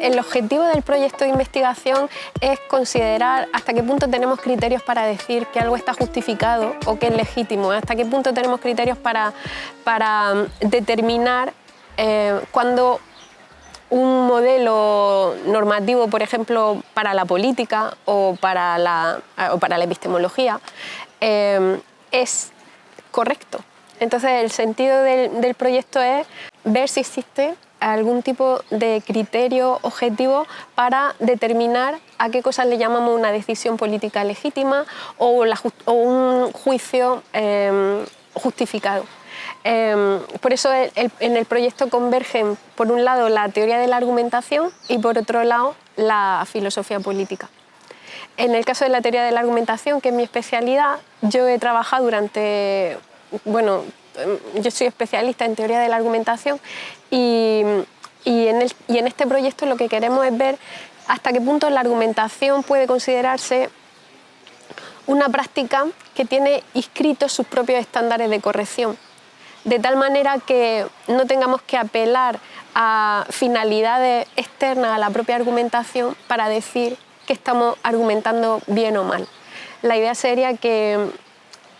el objetivo del proyecto de investigación es considerar hasta qué punto tenemos criterios para decir que algo está justificado o que es legítimo, hasta qué punto tenemos criterios para determinar cuando un modelo normativo, por ejemplo, para la política o para la epistemología, es correcto. Entonces, el sentido del proyecto es ver si existe algún tipo de criterio objetivo para determinar a qué cosas le llamamos una decisión política legítima o un juicio justificado. Por eso en el proyecto convergen, por un lado, la teoría de la argumentación y, por otro lado, la filosofía política. En el caso de la teoría de la argumentación, que es mi especialidad, yo he trabajado yo soy especialista en teoría de la argumentación y en este proyecto lo que queremos es ver hasta qué punto la argumentación puede considerarse una práctica que tiene inscritos sus propios estándares de corrección, de tal manera que no tengamos que apelar a finalidades externas a la propia argumentación para decir que estamos argumentando bien o mal. La idea sería que,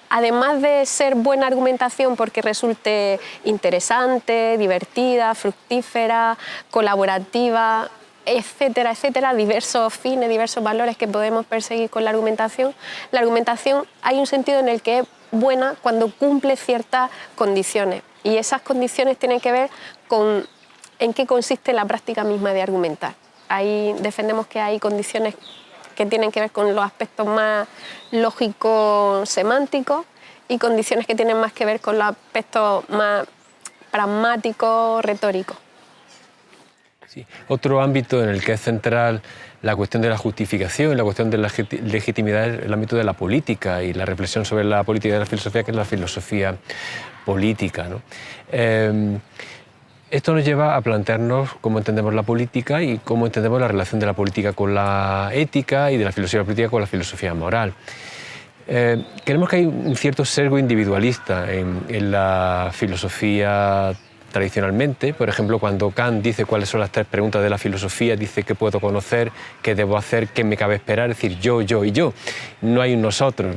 además de ser buena argumentación porque resulte interesante, divertida, fructífera, colaborativa, etcétera, etcétera, diversos fines, diversos valores que podemos perseguir con la argumentación hay un sentido en el que es buena cuando cumple ciertas condiciones. Y esas condiciones tienen que ver con en qué consiste la práctica misma de argumentar. Ahí defendemos que hay condiciones que tienen que ver con los aspectos más lógicos, semánticos, y condiciones que tienen más que ver con los aspectos más pragmáticos, retóricos. Sí. Otro ámbito en el que es central la cuestión de la justificación, la cuestión de la legitimidad es el ámbito de la política y la reflexión sobre la política y la filosofía, que es la filosofía política, ¿no? Esto nos lleva a plantearnos cómo entendemos la política y cómo entendemos la relación de la política con la ética y de la filosofía política con la filosofía moral. Creemos que hay un cierto sesgo individualista en la filosofía tradicionalmente. Por ejemplo, cuando Kant dice cuáles son las tres preguntas de la filosofía, dice qué puedo conocer, qué debo hacer, qué me cabe esperar, es decir, yo y yo. No hay un nosotros.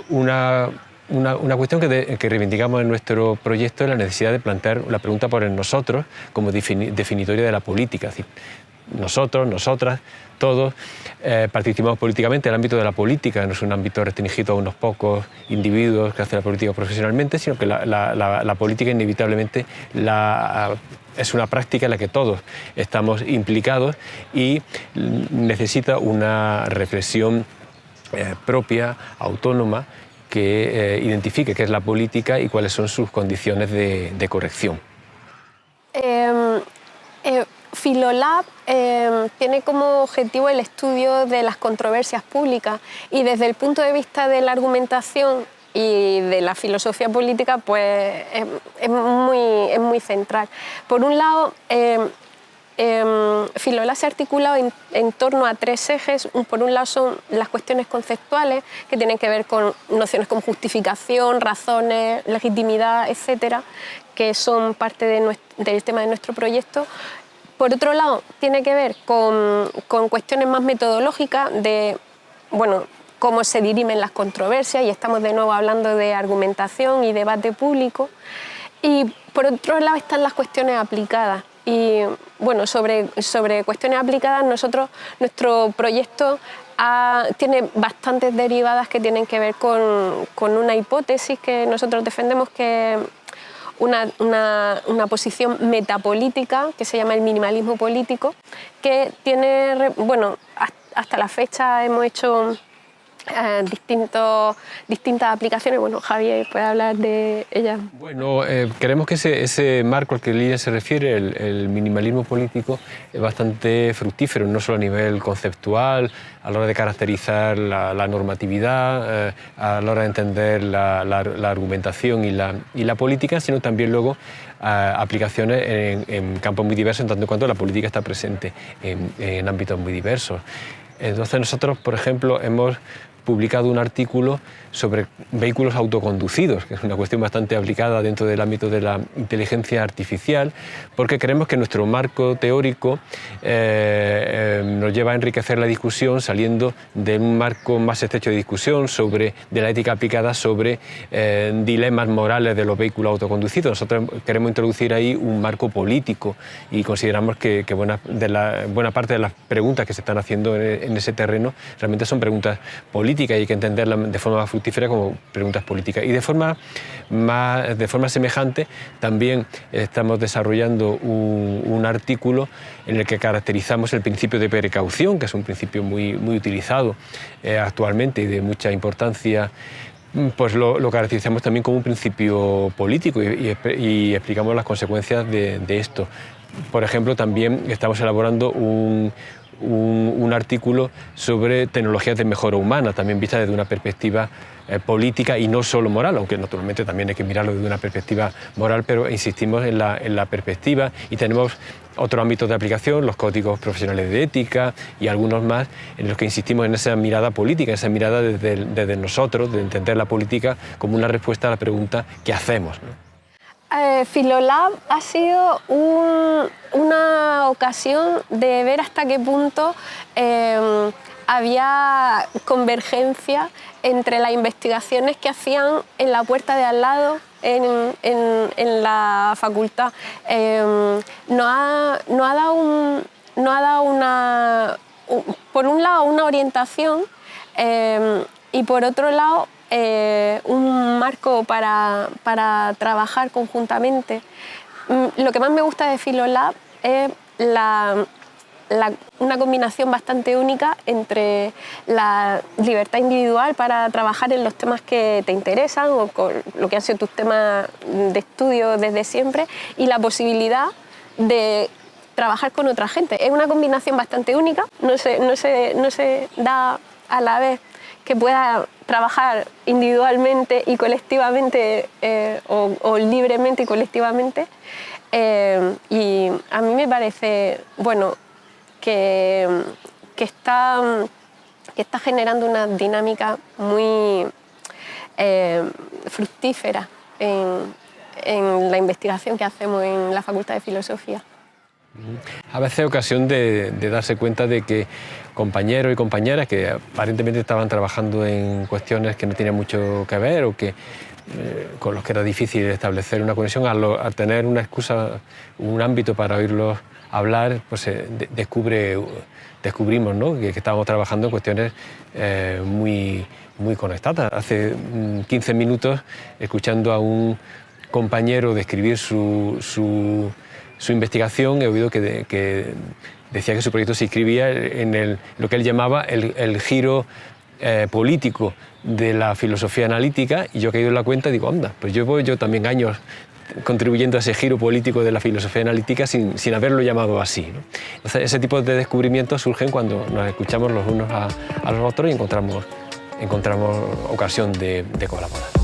Una cuestión que reivindicamos en nuestro proyecto es la necesidad de plantear la pregunta por el nosotros como definitoria de la política. Es decir, nosotros, nosotras, todos participamos políticamente. El ámbito de la política no es un ámbito restringido a unos pocos individuos que hacen la política profesionalmente, sino que la política inevitablemente es una práctica en la que todos estamos implicados y necesita una reflexión propia, autónoma, que identifique qué es la política y cuáles son sus condiciones de corrección. Filolab tiene como objetivo el estudio de las controversias públicas y desde el punto de vista de la argumentación y de la filosofía política pues es muy central. Por un lado, Filolab se ha articulado en torno a tres ejes. Por un lado son las cuestiones conceptuales, que tienen que ver con nociones como justificación, razones, legitimidad, etcétera, que son parte del tema de nuestro proyecto. Por otro lado, tiene que ver con cuestiones más metodológicas de cómo se dirimen las controversias, y estamos de nuevo hablando de argumentación y debate público. Y por otro lado están las cuestiones aplicadas. Y sobre cuestiones aplicadas, nuestro proyecto tiene bastantes derivadas que tienen que ver con una hipótesis que nosotros defendemos, que una posición metapolítica que se llama el minimalismo político, que tiene, hasta la fecha hemos hecho distintas aplicaciones. Javier puede hablar de ellas. Creemos que ese marco al que Lilia se refiere, el minimalismo político, es bastante fructífero, no solo a nivel conceptual, a la hora de caracterizar la normatividad, a la hora de entender la argumentación y la política, sino también luego aplicaciones en campos muy diversos, en tanto en cuanto la política está presente en ámbitos muy diversos. Entonces nosotros, por ejemplo, hemos publicado un artículo sobre vehículos autoconducidos, que es una cuestión bastante aplicada dentro del ámbito de la inteligencia artificial, porque creemos que nuestro marco teórico nos lleva a enriquecer la discusión saliendo de un marco más estrecho de discusión de la ética aplicada sobre dilemas morales de los vehículos autoconducidos. Nosotros queremos introducir ahí un marco político y consideramos que buena parte de las preguntas que se están haciendo en ese terreno realmente son preguntas políticas y hay que entenderlas de forma más fructífera como preguntas políticas. Y de forma semejante también estamos desarrollando un artículo en el que caracterizamos el principio de precaución, que es un principio muy utilizado actualmente y de mucha importancia. Pues lo caracterizamos también como un principio político y explicamos las consecuencias de esto. Por ejemplo, también estamos elaborando un artículo sobre tecnologías de mejora humana, también vista desde una perspectiva política y no solo moral, aunque naturalmente también hay que mirarlo desde una perspectiva moral, pero insistimos en la perspectiva y tenemos otros ámbitos de aplicación, los códigos profesionales de ética y algunos más, en los que insistimos en esa mirada política, esa mirada desde nosotros, de entender la política como una respuesta a la pregunta ¿qué hacemos?, ¿no? Filolab ha sido una ocasión de ver hasta qué punto había convergencia entre las investigaciones que hacían en la puerta de al lado en la facultad. Nos ha dado por un lado una orientación y por otro lado un marco para trabajar conjuntamente. Lo que más me gusta de Filolab es una combinación bastante única entre la libertad individual para trabajar en los temas que te interesan o con lo que han sido tus temas de estudio desde siempre y la posibilidad de trabajar con otra gente. Es una combinación bastante única, no se da a la vez que pueda trabajar individualmente y colectivamente o libremente y colectivamente. Y a mí me parece bueno que está generando una dinámica muy fructífera en la investigación que hacemos en la Facultad de Filosofía. A veces es ocasión de darse cuenta de que compañeros y compañeras que aparentemente estaban trabajando en cuestiones que no tenían mucho que ver o que con los que era difícil establecer una conexión, al tener una excusa, un ámbito para oírlos hablar, pues descubrimos, ¿no?, que estábamos trabajando en cuestiones muy conectadas. Hace 15 minutos, escuchando a un compañero describir su investigación, he oído que decía que su proyecto se inscribía en lo que él llamaba el giro político de la filosofía analítica, y yo he caído en la cuenta y digo, anda, pues llevo yo también años contribuyendo a ese giro político de la filosofía analítica sin haberlo llamado así, ¿no? Entonces, ese tipo de descubrimientos surgen cuando nos escuchamos los unos a los otros y encontramos ocasión de colaborar.